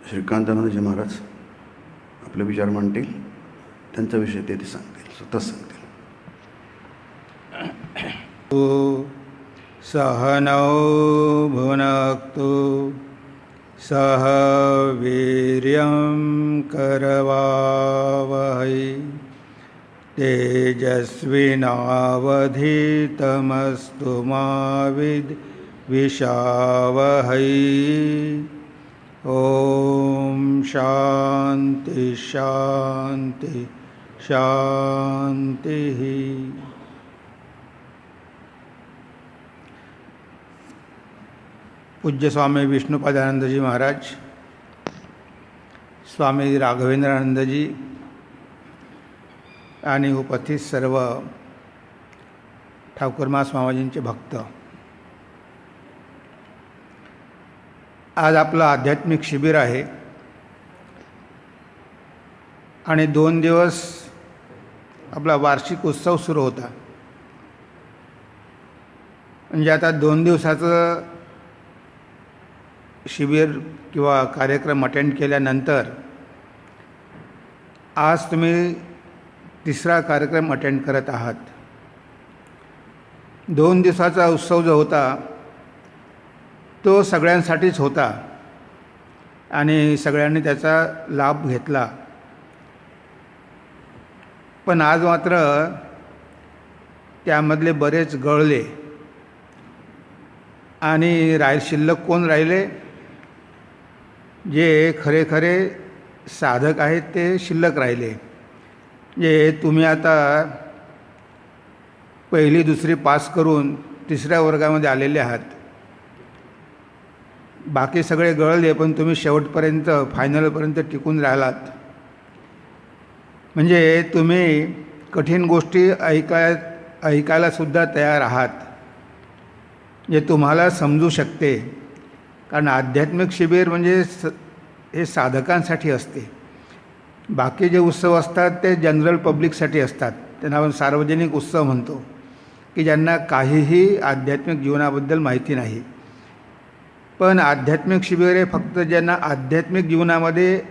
श्रीकांतानंदजी महाराज आपले विचार मांडतील. त्यांचा विषय ते सांगतील, स्वतःच सांगतील. सहनौ भुनक्तु सह वीर्यं करवावहै तेजस्विनावधीतमस्तु मा विद्विषावहै. ओम शांति शांति शांति. पूज्य स्वामी विष्णुपदानंदजी महाराज, स्वामी राघवेंद्रानंदजी आणि उपस्थित सर्व ठाकूरमास मामाजींचे भक्त, आज आपलं आध्यात्मिक शिबिर आहे आणि 2 दिवस आपला वार्षिक उत्सव सुरू होता. म्हणजे आता 2 दिवसाचं शिबिर किंवा कार्यक्रम अटेंड केल्यानंतर आज तुम्ही 3रा कार्यक्रम अटेंड करत आहात. 2 दिवसाचा उत्सव जो होता तो सगळ्यांसाठीच होता आणि सगळ्यांनी त्याचा लाभ घेतला. पण आज मात्र त्यामधले बरेच गळले आणि शिल्लक कोण राहिले? जे खरे खरे साधक आहेत ते शिल्लक राहिले. जे तुम्ही आता 1ली 2री पास करून 3ऱ्या वर्गामध्ये आलेले आहात. बाकी सगळे गळले, पण तुम्ही शेवटपर्यंत फायनलपर्यंत टिकून राहिलात. म्हणजे तुम्ही कठीण गोष्टी ऐकायलासुद्धा तयार आहात, जे तुम्हाला समजू शकते. कारण आध्यात्मिक शिबिर म्हणजे हे साधकांसाठी असते. बाकी जे उत्सव असतात ते जनरल पब्लिकसाठी असतात. त्यांना आपण सार्वजनिक उत्सव म्हणतो, की ज्यांना काहीही आध्यात्मिक जीवनाबद्दल माहिती नाही. पण आध्यात्मिक शिबिर हे फक्त ज्यांना आध्यात्मिक जीवनामध्ये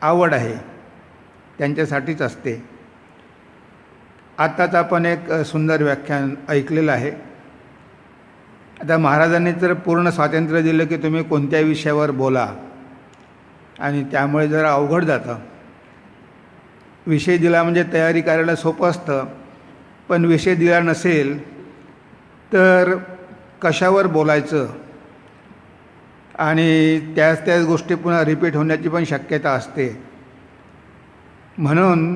आवड आहे त्यांच्यासाठीच असते. आत्ताच आपण एक सुंदर व्याख्यान ऐकलेलं आहे. आता महाराजांनी तर पूर्ण स्वातंत्र्य दिलं की तुम्ही कोणत्या विषयावर बोला, आणि त्यामुळे जरा अवघड जातं. विषय दिला म्हणजे तयारी करायला सोपं असतं, पण विषय दिला नसेल तर कशावर बोलायचं आणि त्याच गोष्टी पुन्हा रिपीट होण्याची पण शक्यता असते. म्हणून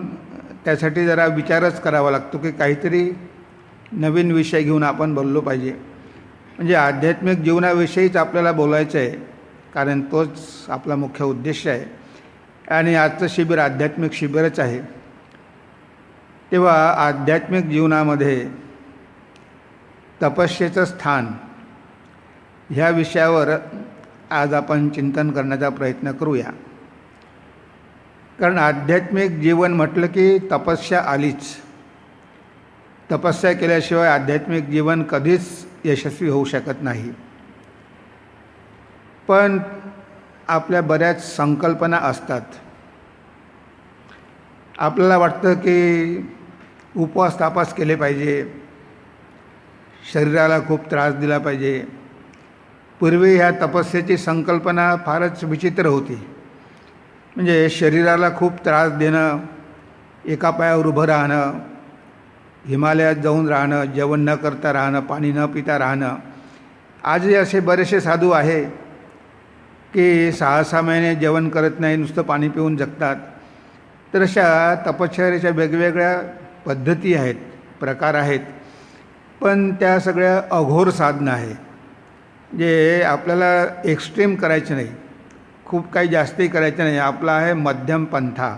त्यासाठी जरा विचारच करावा लागतो की काहीतरी नवीन विषय घेऊन आपण बोललो पाहिजे. म्हणजे आध्यात्मिक जीवनाविषयीच आपल्याला बोलायचं आहे, कारण तोच आपला मुख्य उद्देश आहे. आणि आजचं शिबिर आध्यात्मिक शिबिरच आहे. तेव्हा आध्यात्मिक जीवनामध्ये तपस्येचं स्थान ह्या विषयावर आज आपण चिंतन करण्याचा प्रयत्न करूया. कारण आध्यात्मिक जीवन म्हटलं की तपस्या आलीच. तपस्या केल्याशिवाय आध्यात्मिक जीवन कधीच यशस्वी होऊ शकत नाही. पण आपल्या बऱ्याच संकल्पना असतात. आपल्याला वाटतं की उपवास तापास केले पाहिजे, शरीराला खूप त्रास दिला पाहिजे. पूर्वी ह्या तपस्येची संकल्पना फारच विचित्र होती. म्हणजे शरीराला खूप त्रास देणं, एका पायावर उभं राहणं, हिमालयात जाऊन राहणं, जेवण न करता राहणं, पाणी न पिता राहणं. आजही असे बरेचसे साधू आहे की 6-6 महिने जेवण करत नाही, नुसतं पाणी पिऊन जगतात. तर अशा तपश्चर्येच्या वेगवेगळ्या पद्धती आहेत, प्रकार आहेत. पण त्या सगळ्या अघोर साधनं आहे. जे आपल्याला एक्स्ट्रीम करायचं नाही, खूप काही जास्तही करायचं नाही. आपला आहे मध्यम पंथा.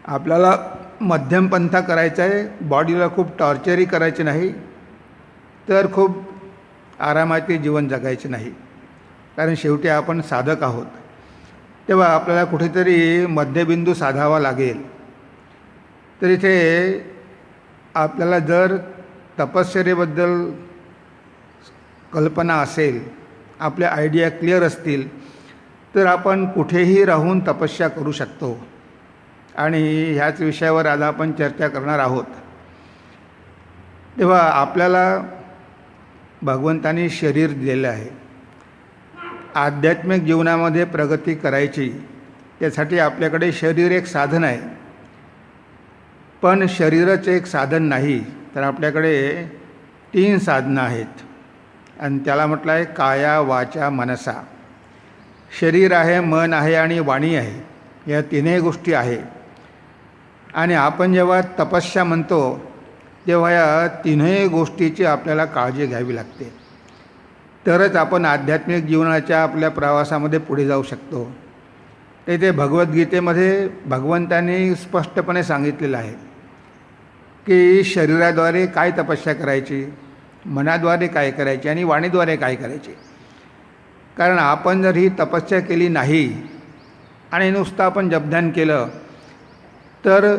आपल्याला मध्यम पंथा करायचा आहे. बॉडीला खूप टॉर्चरही करायचे नाही, तर खूप आरामाचे जीवन जगायचे नाही. कारण शेवटी आपण साधक आहोत. तेव्हा आपल्याला कुठेतरी मध्यबिंदू साधावा लागेल. तर इथे आपल्याला जर तपश्चर्येबद्दल कल्पना असेल, आपल्या आयडिया क्लिअर असतील, तर आपण कुठेही राहून तपस्या करू शकतो. आणि ह्याच विषयावर आज आपण चर्चा करणार आहोत. तेव्हा आपल्याला भगवंतानी शरीर दिलेलं आहे. आध्यात्मिक जीवनामध्ये प्रगती करायची, त्यासाठी आपल्याकडे शरीर एक साधन आहे. पण शरीरच एक साधन नाही, तर आपल्याकडे 3 साधनं आहेत. आणि त्याला म्हटलं आहे काया वाचा मनसा. शरीर आहे, मन आहे आणि वाणी आहे. या 3ही गोष्टी आहे. आणि आपण जेव्हा तपस्या म्हणतो तेव्हा या 3ही गोष्टीची आपल्याला काळजी घ्यावी लागते. तरच आपण आध्यात्मिक जीवनाच्या आपल्या प्रवासामध्ये पुढे जाऊ शकतो. ते भगवद्गीतेमध्ये भगवंतांनी स्पष्टपणे सांगितलेलं आहे की शरीराद्वारे काय तपस्या करायची, मनाद्वारे काय करायची आणि वाणीद्वारे काय करायची. कारण आपण जर ही तपस्या केली नाही आणि नुसतं आपण जपध्यान केलं तर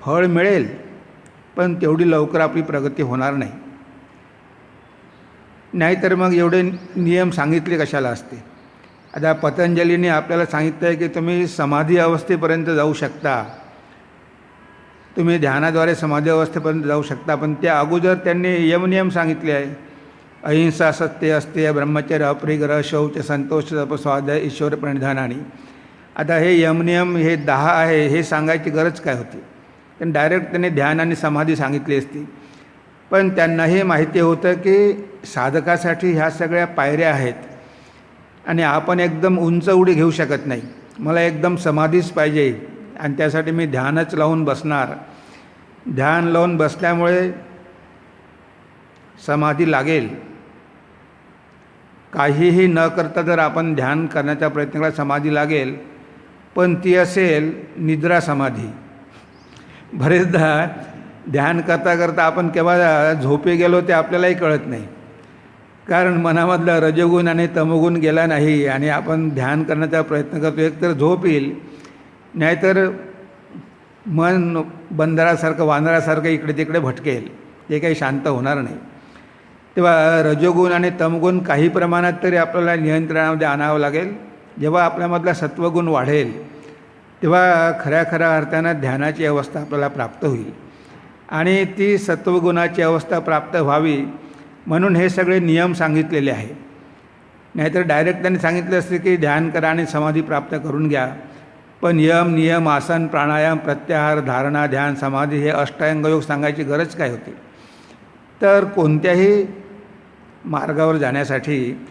फळ मिळेल, पण तेवढी लवकर आपली प्रगती होणार नाही. नाहीतर मग एवढे नियम सांगितले कशाला असते. आता पतंजलीने आपल्याला सांगितलं आहे की तुम्ही समाधी अवस्थेपर्यंत जाऊ शकता, तुम्ही ध्यानाद्वारे समाधी अवस्थेपर्यंत जाऊ शकता. पण त्या अगोदर त्यांनी यमनियम सांगितले आहे. अहिंसा, सत्य, अस्तेय, ब्रह्मचर्य, अपरिग्रह, शौच, संतोष, तपस्वाध्याय, ईश्वर प्रणिधानाने. आता हे यमनियम हे 10 आहे, हे सांगायची गरज काय होती. पण डायरेक्ट त्यांनी ध्यान आणि समाधी सांगितली असती. पण त्यांनाही माहिती होतं की साधकासाठी ह्या सगळ्या पायऱ्या आहेत आणि आपण एकदम उंच उडी घेऊ शकत नाही. मला एकदम समाधीच पाहिजे आणि त्यासाठी मी ध्यानच लावून बसणार. ध्यान लावून बसल्यामुळे समाधी लागेल. काहीही न करता जर आपण ध्यान करण्याचा प्रयत्न केला समाधी लागेल, पण ती असेल निद्रा समाधी. बरेचदा ध्यान करता करता आपण केव्हा झोपे गेलो ते आपल्यालाही कळत नाही. कारण मनामधला रजोगुण आणि तमोगुण गेला नाही आणि आपण ध्यान करण्याचा प्रयत्न करतो. एकतर झोप येईल, नाहीतर मन बंदरासारखं वानरासारखं इकडे तिकडे भटकेल, ते काही शांत होणार नाही. तेव्हा रजोगुण आणि तमगुण काही प्रमाणात तरी आपल्याला नियंत्रणामध्ये आणावं लागेल. जेव्हा आपल्यामधला सत्वगुण वाढेल तेव्हा खऱ्या अर्थानं ध्यानाची अवस्था आपल्याला प्राप्त होईल. आणि ती सत्वगुणाची अवस्था प्राप्त व्हावी म्हणून हे सगळे नियम सांगितलेले आहे. नाहीतर डायरेक्ट त्यांनी सांगितले असते की ध्यान करा आणि समाधी प्राप्त करून घ्या. पण यम, नियम, आसन, प्राणायाम, प्रत्याहार, धारणा, ध्यान, समाधी हे अष्टांगयोग सांगायची गरज काय होती. तर कोणत्याही मार्गावर जाण्यासाठी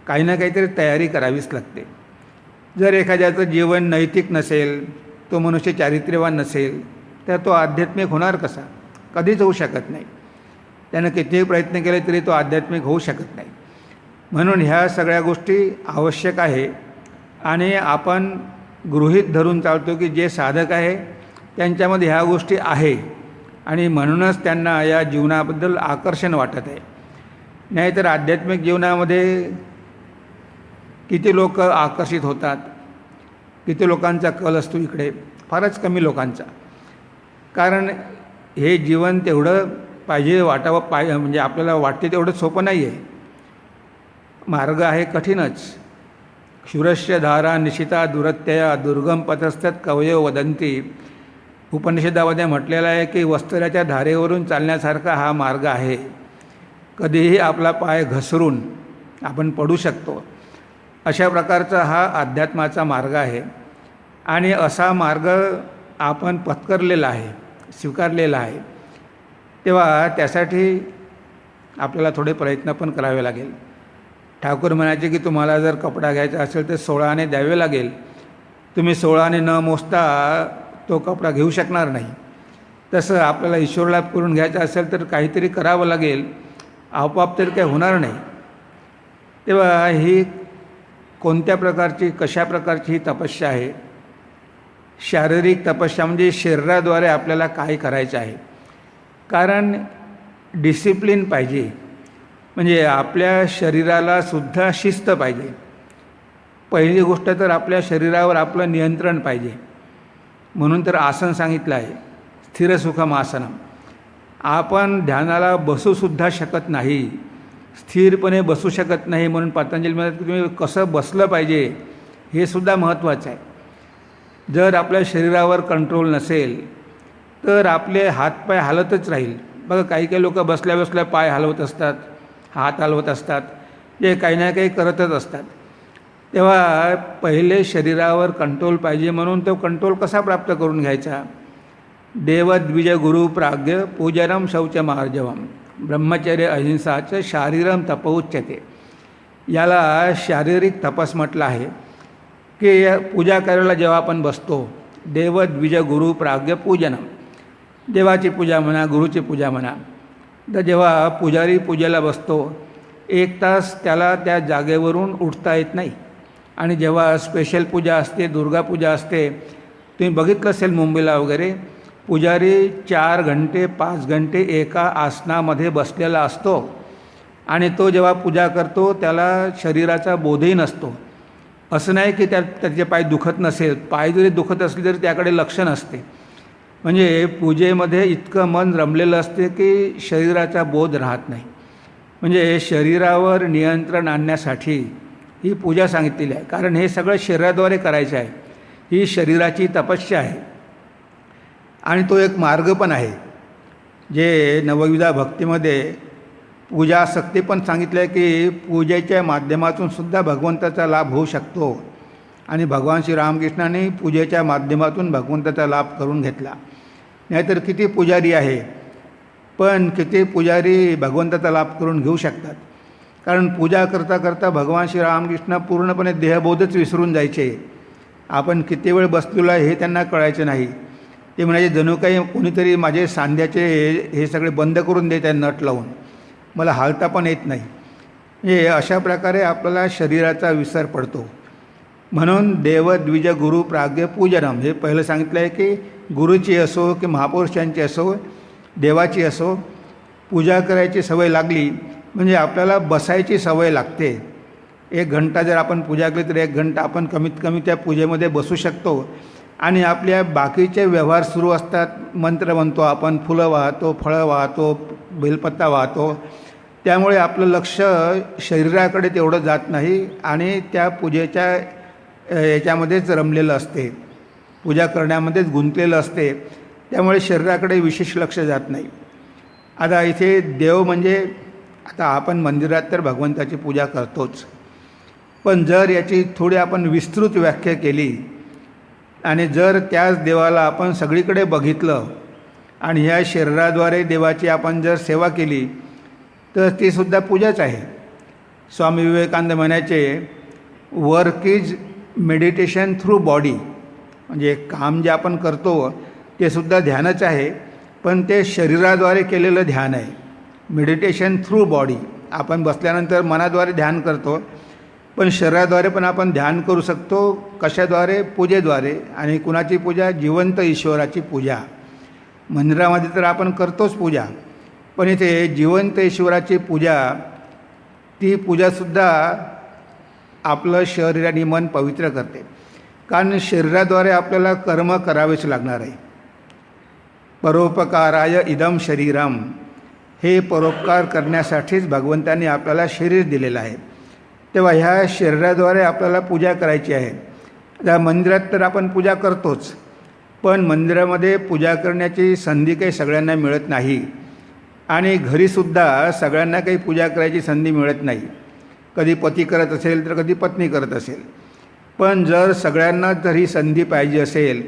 काही ना काहीतरी तयारी करावीच लागते. जर एखाद्याचं जीवन नैतिक नसेल, तो मनुष्य चारित्र्यवान नसेल, तर तो आध्यात्मिक होणार कसा? कधीच होऊ शकत नाही. त्यानं कितीही प्रयत्न केले तरी तो आध्यात्मिक होऊ शकत नाही. म्हणून ह्या सगळ्या गोष्टी आवश्यक आहे. आणि आपण गृहीत धरून चालतो की जे साधक आहे त्यांच्यामध्ये ह्या गोष्टी आहे आणि म्हणूनच त्यांना या जीवनाबद्दल आकर्षण वाटत आहे. नाहीतर आध्यात्मिक जीवनामध्ये किती लोक आकर्षित होतात, किती लोकांचा कल असतो इकडे, फारच कमी लोकांचा. कारण हे जीवन तेवढं पाहिजे वाटावं म्हणजे आपल्याला वाटते तेवढं सोपं नाही आहे. मार्ग आहे कठीणच. क्षुरस्य धारा निशिता दुरत्यया दुर्गम पथस्थत कवयो वदंती. उपनिषदामध्ये म्हटलेलं आहे की वस्त्राच्या धारेवरून चालण्यासारखा हा मार्ग आहे. कधीही आपला पाय घसरून आपण पडू शकतो. अशा प्रकारचा हा अध्यात्माचा मार्ग आहे. आणि असा मार्ग आपण पत्करलेला आहे, स्वीकारलेला आहे. तेव्हा त्यासाठी आपल्याला थोडे प्रयत्न पण करावे लागेल. ठाकूर म्हणायचे की तुम्हाला जर कपडा घ्यायचा असेल तर 16 आणे द्यावे लागेल. तुम्ही 16 आणे न मोजता तो कपडा घेऊ शकणार नाही. तसं आपल्याला ईश्वरलाभ करून घ्यायचा असेल तर काहीतरी करावं लागेल. आपोआप तरी काही होणार नाही. तेव्हा ही कोणत्या प्रकारची, कशा प्रकारची ही तपस्या आहे. शारीरिक तपस्या म्हणजे शरीराद्वारे आपल्याला काय करायचं आहे. कारण डिसिप्लिन पाहिजे. म्हणजे आपल्या शरीराला सुद्धा शिस्त पाहिजे. पहिली गोष्ट तर आपल्या शरीरावर आपलं नियंत्रण पाहिजे. म्हणून तर आसन सांगितलं आहे, स्थिर सुखम आसनम. आपण ध्यानाला बसूसुद्धा शकत नाही, स्थिरपणे बसू शकत नाही. म्हणून पतंजली म्हणतात की तुम्ही कसं बसलं पाहिजे हे सुद्धा महत्त्वाचं आहे. जर आपल्या शरीरावर कंट्रोल नसेल तर आपले हातपाय हलतच राहील. बघा काही काही लोक बसल्या बसल्या पाय हलवत असतात, हात हलवत असतात, जे काही ना काही करतच असतात. तेव्हा पहिले शरीरावर कंट्रोल पाहिजे. म्हणून तो कंट्रोल कसा प्राप्त करून घ्यायचा? देवद्विज गुरु प्राग्य पूजनम शौचमार्जवम ब्रह्मचर्य अहिंसाचं शारीरम तपउच्यते. याला शारीरिक तपस म्हटलं आहे. की पूजा करायला जेव्हा आपण बसतो, देवद्विज गुरु प्राग्य पूजनम, देवाची पूजा म्हणा, गुरुची पूजा म्हणा, तर जेव्हा पुजारी पूजेला बसतो 1 तास त्याला त्या जागेवरून उठता येत नाही. आणि जेव्हा स्पेशल पूजा असते, दुर्गा पूजा असते, तुम्ही बघितलं असेल मुंबईला वगैरे, पुजारी 4 घंटे 5 घंटे एका आसनामध्ये बसलेला असतो आणि तो जेव्हा पूजा करतो त्याला शरीराचा बोधही नसतो. असं नाही की त्याचे पाय दुखत नसेल, पाय जरी दुखत असले तरी त्याकडे लक्ष नसते. म्हणजे पूजेमध्ये इतकं मन रमलेलं असते की शरीराचा बोध राहत नाही. म्हणजे शरीरावर नियंत्रण आणण्यासाठी ही पूजा सांगितलेली आहे. कारण हे सगळं शरीराद्वारे करायचं आहे. ही शरीराची तपस्या आहे आणि तो एक मार्ग पण आहे. जे नवविधा भक्तीमध्ये पूजासक्ती पण सांगितलं आहे की पूजेच्या माध्यमातून सुद्धा भगवंताचा लाभ होऊ शकतो. आणि भगवान श्रीरामकृष्णाने पूजेच्या माध्यमातून भगवंताचा लाभ करून घेतला. नाहीतर किती पुजारी आहे, पण किती पुजारी भगवंताचा लाभ करून घेऊ शकतात. कारण पूजा करता करता भगवान श्रीरामकृष्ण पूर्णपणे देहबोधच विसरून जायचे. आपण किती वेळ बसलेलो आहे हे त्यांना कळायचं नाही. ते म्हणायचे जणू काही कोणीतरी माझे सांध्याचे हे सगळे बंद करून देत आहे नट लावून, मला हालता पण येत नाही. हे अशा प्रकारे आपल्याला शरीराचा विसर पडतो. म्हणून देवद्विज गुरु प्राग्य पूजनम हे पहिलं सांगितलं आहे की गुरुची असो की महापुरुषांची असो, देवाची असो, पूजा करायची सवय लागली म्हणजे आपल्याला बसायची सवय लागते. 1 घंटा जर आपण पूजा केली तर 1 घंटा आपण कमीत कमी त्या पूजेमध्ये बसू शकतो. आणि आपल्या बाकीचे व्यवहार सुरू असतात. मंत्र म्हणतो आपण, फुलं वाहतो, फळं वाहतो, बेलपत्ता वाहतो. त्यामुळे आपलं लक्ष शरीराकडे तेवढं जात नाही आणि त्या पूजेच्या याच्यामध्येच रमलेलं असते, पूजा करण्यामध्येच गुंतलेलं असते. त्यामुळे शरीराकडे विशेष लक्ष जात नाही. आता इथे देव म्हणजे आता आपण मंदिरात तर भगवंताची पूजा करतोच, पण जर याची थोडी आपण विस्तृत व्याख्या केली आणि जर त्याच देवाला आपण सगळीकडे बघितलं आणि ह्या शरीराद्वारे देवाची आपण जर सेवा केली तर ती सुद्धा पूजाच आहे. स्वामी विवेकानंद म्हणायचे, work is meditation through body. म्हणजे काम जे आपण करतो ते सुद्धा ध्यानच आहे, पण ते शरीराद्वारे केलेलं ध्यान आहे. मेडिटेशन थ्रू बॉडी, आपण बसल्यानंतर मनाद्वारे ध्यान करतो, पण शरीराद्वारे पण आपण ध्यान करू शकतो. कशाद्वारे? पूजेद्वारे. आणि कुणाची पूजा? जिवंत ईश्वराची पूजा. मंदिरामध्ये तर आपण करतोच पूजा, पण इथे जिवंत ईश्वराची पूजा, ती पूजासुद्धा आपलं शरीर आणि मन पवित्र करते. कारण शरीराद्वारे आपल्याला कर्म करावेच लागणार आहे. परोपकाराय इदम शरीरम, हे परोपकार करण्यासाठीच भगवंतांनी आपल्याला शरीर दिलेलं आहे. तेव्हा ह्या शरीराद्वारे आपल्याला पूजा करायची आहे. त्या मंदिरात तर आपण पूजा करतोच, पण मंदिरामध्ये पूजा करण्याची संधी काही सगळ्यांना मिळत नाही. आणि घरीसुद्धा सगळ्यांना काही पूजा करायची संधी मिळत नाही. कधी पती करत असेल तर कधी पत्नी करत असेल. पण जर सगळ्यांना जर ही संधी पाहिजे असेल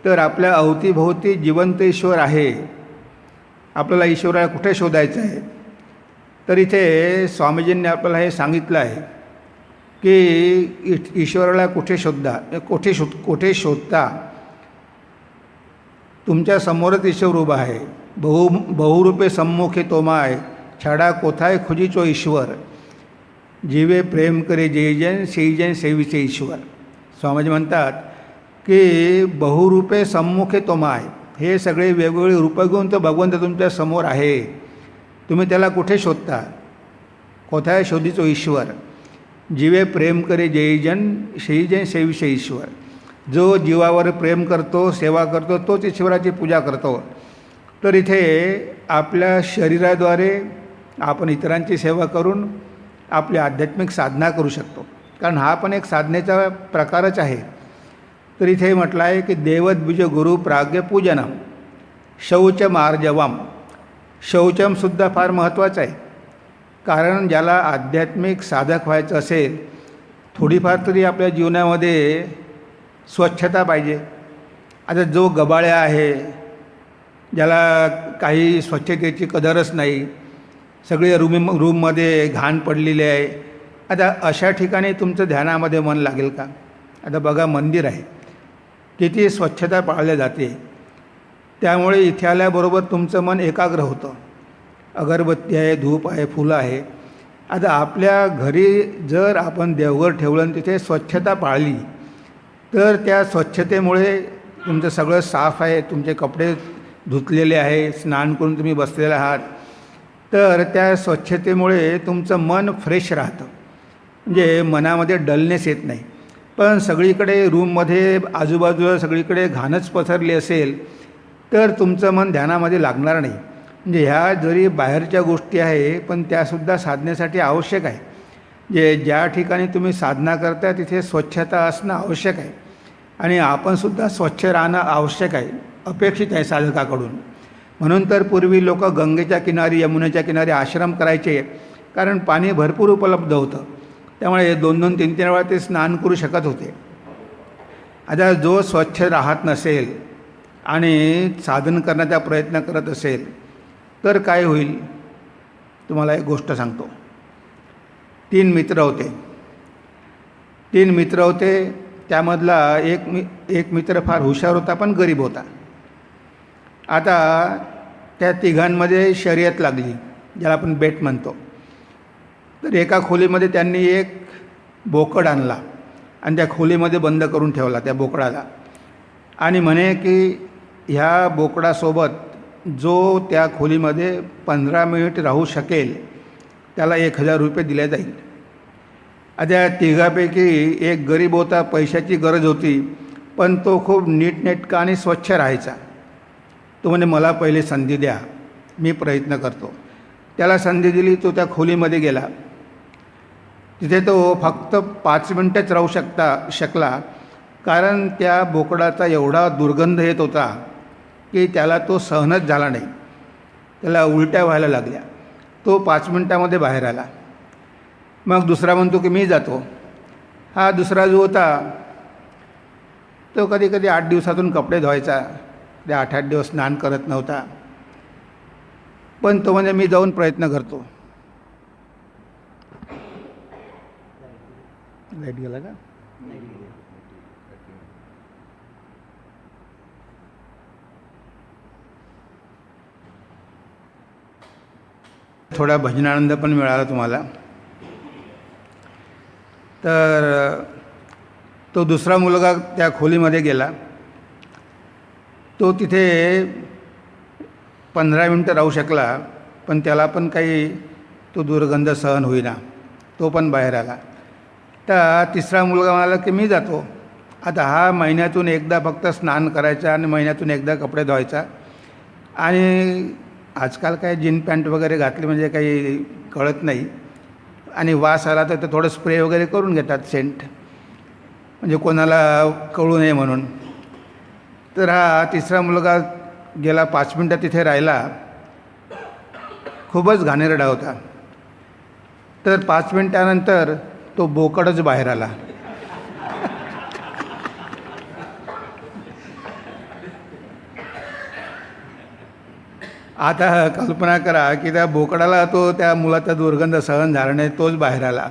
तर आपल्या अवतीभोवती जिवंत ईश्वर आहे. आपल्याला ईश्वराला कुठे शोधायचं आहे? तर इथे स्वामीजींनी आपल्याला हे सांगितलं आहे की ईश्वराला कुठे शोधता? तुमच्या समोरच ईश्वर उभा आहे. बहुरूपे सम्मुखे तोमाय, छाडा कोथाय खुजीचो ईश्वर, जीवे प्रेम करे जयजन सेईजन सेविचे ईश्वर. स्वामीजी म्हणतात की बहुरूपे सम्मुखे तोमाय, हे सगळे वेगवेगळे रूपं घेऊन तो भगवंत तुमच्या समोर आहे. तुम्ही त्याला कुठे शोधता? कोथाय शोधीचो ईश्वर, जीवे प्रेम करे जयजन सेईजन सेविचे ईश्वर. जो जीवावर प्रेम करतो, सेवा करतो, तोच ईश्वराची पूजा करतो. तर इथे आपल्या शरीराद्वारे आपण इतरांची सेवा करून आपली आध्यात्मिक साधना करू शकतो. कारण हा पण एक साधनेचा प्रकारच आहे. तर इथे म्हटलं आहे की देवद्विज गुरु प्राज्ञ पूजनम शौचमार्जवम. शौचमसुद्धा फार महत्त्वाचं आहे. कारण ज्याला आध्यात्मिक साधक व्हायचं असेल, थोडीफार तरी आपल्या जीवनामध्ये स्वच्छता पाहिजे. आता जो गबाळ्या आहे, ज्याला काही स्वच्छतेची कदरच नाही, सगळे रूममध्ये घाण पडलेली आहे, आता अशा ठिकाणी तुमचं ध्यानामध्ये मन लागेल का? आता बघा, मंदिर आहे, किती स्वच्छता पाळल्या जाते, त्यामुळे इथे आल्याबरोबर तुमचं मन एकाग्र होतं. अगरबत्ती आहे, धूप आहे, फुलं आहे. आता आपल्या घरी जर आपण देवघर ठेवलं आणि तिथे स्वच्छता पाळली, तर त्या स्वच्छतेमुळे तुमचं सगळं साफ आहे, तुमचे कपडे धुतलेले आहे, स्नान करून तुम्ही बसलेले आहात, तर त्या स्वच्छतेमुळे तुमचं मन फ्रेश राहतं. म्हणजे मनामध्ये डलनेस येत नाही. पण सगळीकडे रूममध्ये आजूबाजूला सगळीकडे घाणच पसरली असेल तर तुमचं मन ध्यानामध्ये लागणार नाही. म्हणजे ह्या जरी बाहेरच्या गोष्टी आहे, पण त्यासुद्धा साधनेसाठी आवश्यक आहे. ज्या ठिकाणी तुम्ही साधना करता तिथे स्वच्छता असणं आवश्यक आहे आणि आपणसुद्धा स्वच्छ राहणं आवश्यक आहे, अपेक्षित आहे साधकाकडून. म्हणून तर पूर्वी लोक गंगेच्या किनारी, यमुनेच्या किनारी आश्रम करायचे, कारण पाणी भरपूर उपलब्ध होतं. त्यामुळे 2-2, 3-3 वेळा ते स्नान करू शकत होते. आता जो स्वच्छ राहत नसेल आणि साधन करण्याचा प्रयत्न करत असेल तर काय होईल? तुम्हाला एक गोष्ट सांगतो. 3 मित्र होते. त्यामधला एक मित्र फार हुशार होता, पण गरीब होता. आता त्या तिघांमध्ये शर्यत लागली, ज्याला आपण बेट म्हणतो. तर एका खोलीमध्ये त्यांनी एक बोकड आणला आणि त्या खोलीमध्ये बंद करून ठेवला त्या बोकडाला, आणि म्हणे की ह्या बोकडासोबत जो त्या खोलीमध्ये 15 मिनिट राहू शकेल त्याला 1000 रुपये दिले जाईल. आता तिघापैकी एक गरीब होता, पैशाची गरज होती, पण तो खूप नीटनेटका आणि स्वच्छ राहायचा. तो म्हणे मला पहिले संधी द्या, मी प्रयत्न करतो. त्याला संधी दिली. तो त्या खोलीमध्ये गेला. तिथे तो फक्त 5 मिनटंच राहू शकला, कारण त्या बोकडाचा एवढा दुर्गंध येत होता की त्याला तो सहनच झाला नाही. त्याला उलट्या व्हायला लागल्या. तो 5 मिनटामध्ये बाहेर आला. मग दुसरा म्हणतो की मी जातो. हा दुसरा जो होता तो कधी कधी 8 दिवसातून कपडे धुवायचा, ते 8-8 दिवस स्नान करत नव्हता, पण तो म्हणजे मी जाऊन प्रयत्न करतो. लाईट गेला का? थोडा भजनानंद पण मिळाला तुम्हाला. तर तो दुसरा मुलगा त्या खोलीमध्ये गेला. तो तिथे 15 मिनटं राहू शकला, पण त्याला पण काही तो दुर्गंध सहन होईना. तो पण बाहेर आला. तर तिसरा मुलगा म्हणाला की मी जातो. आता हा महिन्यातून एकदा फक्त स्नान करायचा आणि महिन्यातून एकदा कपडे धुवायचा, आणि आजकाल काय जीन पॅन्ट वगैरे घातली म्हणजे काही कळत नाही, आणि वास आला तर थोडं स्प्रे वगैरे करून घेतात, सेंट, म्हणजे कोणाला कळू नये म्हणून. तर हा तिसरा मुलगा गेला, 5 मिनटं तिथे राहिला. खूपच घाणेरडा होता. तर 5 मिनटानंतर तो बोकडच बाहेर आला. आता कल्पना करा की त्या बोकडाला त्या मुलाचा दुर्गंध सहन झाला नाही, तोच बाहेर आला.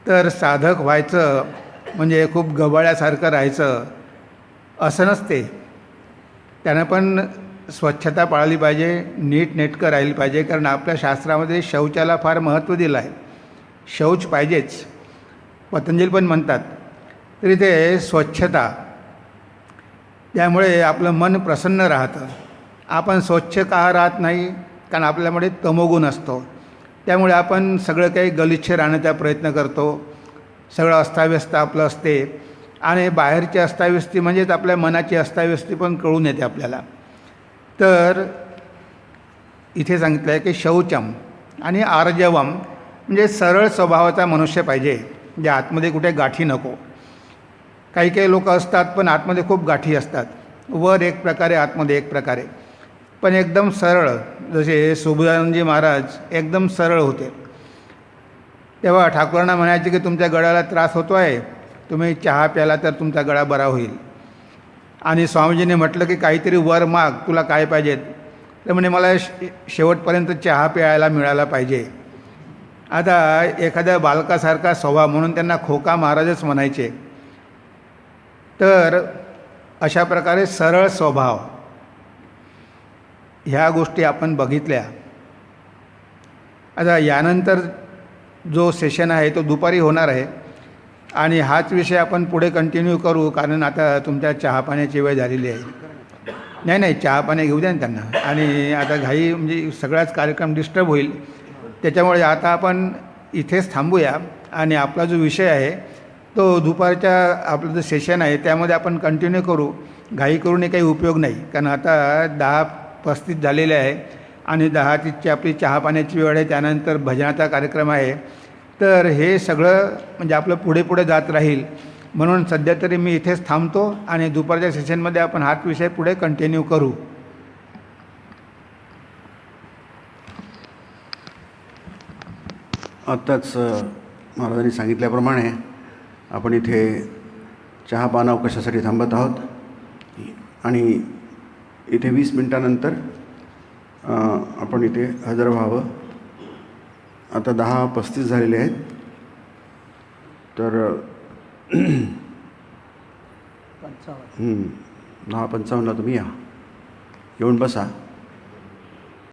तर साधक व्हायचं म्हणजे खूप गबाळ्यासारखं राहायचं असं नसते. त्यानं पण स्वच्छता पाळली पाहिजे, नीटनेटकं राहिली पाहिजे. कारण आपल्या शास्त्रामध्ये शौचाला फार महत्त्व दिलं आहे. शौच पाहिजेच, पतंजली पण म्हणतात. तरी ते स्वच्छता, त्यामुळे आपलं मन प्रसन्न राहतं. आपण स्वच्छ का राहत नाही? कारण आपल्यामध्ये तमोगुण असतो. त्यामुळे आपण सगळं काही गलिच्छ राहण्याचा प्रयत्न करतो. सगळं अस्ताव्यस्त आपलं असते, आणि बाहेरची अस्ताव्यस्ती म्हणजेच आपल्या मनाची अस्ताव्यस्ती पण कळून येते आपल्याला. तर इथे सांगितलं आहे की शौचम आणि आर्जवम म्हणजे सरळ स्वभावाचा मनुष्य पाहिजे. म्हणजे आतमध्ये कुठे गाठी नको. काही काही लोक असतात पण आतमध्ये खूप गाठी असतात, वर एक प्रकारे आतमध्ये एक प्रकारे, पण एकदम सरळ. जसे सुबोधानंदजी महाराज एकदम सरळ होते. तेव्हा ठाकूरांना म्हणायचे की तुमच्या गळ्याला त्रास होतो आहे, तुम्ही चहा प्याला तर तुमचा गळा बरा होईल. आणि स्वामीजीने म्हटलं की काहीतरी वर माग, तुला काय पाहिजेत? तर म्हणे मला शेवटपर्यंत चहा प्यायला मिळाला पाहिजे. आता एखाद्या बालकासारखा स्वभाव, म्हणून त्यांना खोका महाराजच म्हणायचे. तर अशा प्रकारे सरळ स्वभाव ह्या गोष्टी आपण बघितल्या. आता यानंतर जो सेशन आहे तो दुपारी होणार आहे आणि हाच विषय आपण पुढे कंटिन्यू करू, कारण आता तुमच्या चहापाण्याची वेळ झालेली आहे. नाही, चहापाणी घेऊ द्या ना त्यांना. आणि आता घाई म्हणजे सगळाच कार्यक्रम डिस्टर्ब होईल, त्याच्यामुळे आता आपण इथेच थांबूया आणि आपला जो विषय आहे तो दुपारच्या आपलं जो सेशन आहे त्यामध्ये आपण कंटिन्यू करू. घाई करूनही काही उपयोग नाही, कारण आता 10:35 झालेले आहे आणि 10:30ची आपली चहापाण्याची वेळ आहे. त्यानंतर भजनाचा कार्यक्रम आहे. तर हे सगळं म्हणजे आपलं पुढे पुढे जात राहील. म्हणून सध्या तरी मी इथेच थांबतो आणि दुपारच्या सेशनमध्ये आपण हाच विषय पुढे कंटिन्यू करू. आत्ताच महाराजांनी सांगितल्याप्रमाणे आपण इथे चहापान अवकाशासाठी थांबत आहोत आणि इथे 20 मिनटानंतर आपण इथे हजर व्हावं. आता 10:35 झालेले आहेत. तर 10:55ला तुम्ही येऊन बसा.